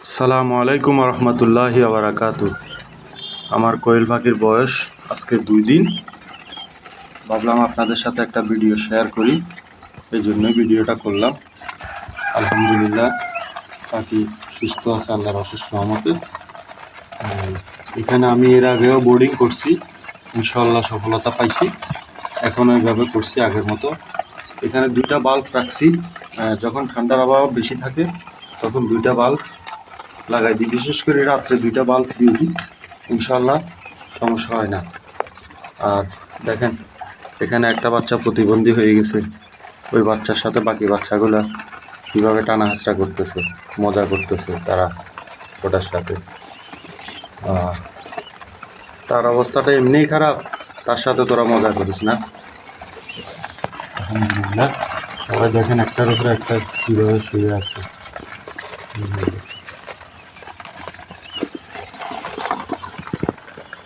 আসসালামু আলাইকুম রহমতুল্লাহি বারাকাতু। আমার কোয়েল পাখির বয়স আজকে 2 দিন। ভাবলাম আপনাদের সাথে একটা ভিডিও শেয়ার করি, এই জন্যই ভিডিওটা করলাম। আলহামদুলিল্লাহ পাখি সুস্থ আছে আল্লাহর অশেষ রহমতে। এখানে আমি এর আগেও বোর্ডিং করছি, ইনশাআল্লাহ সফলতা পাইছি। এখন ওইভাবে করছি আগের মতো। এখানে 2টা বাল্ব রাখছি, যখন ঠান্ডার আবহাওয়া বেশি থাকে তখন 2টা বাল্ব লাগাই দিই, বিশেষ করে রাত্রে 2টা বাল্ব দিয়ে দিই, ইনশাল্লাহ সমস্যা হয় না। আর দেখেন এখানে একটা বাচ্চা প্রতিবন্ধী হয়ে গেছে, ওই বাচ্চার সাথে বাকি বাচ্চাগুলো কীভাবে টানা হাঁচড়া করতেছে, মজা করতেছে তারা ওটার সাথে। তার অবস্থাটা এমনিই খারাপ, তার সাথে তোরা মজা করিস না। আলহামদুলিল্লাহ সবাই দেখেন একটার উপরে একটা কীভাবে শুয়ে আছে।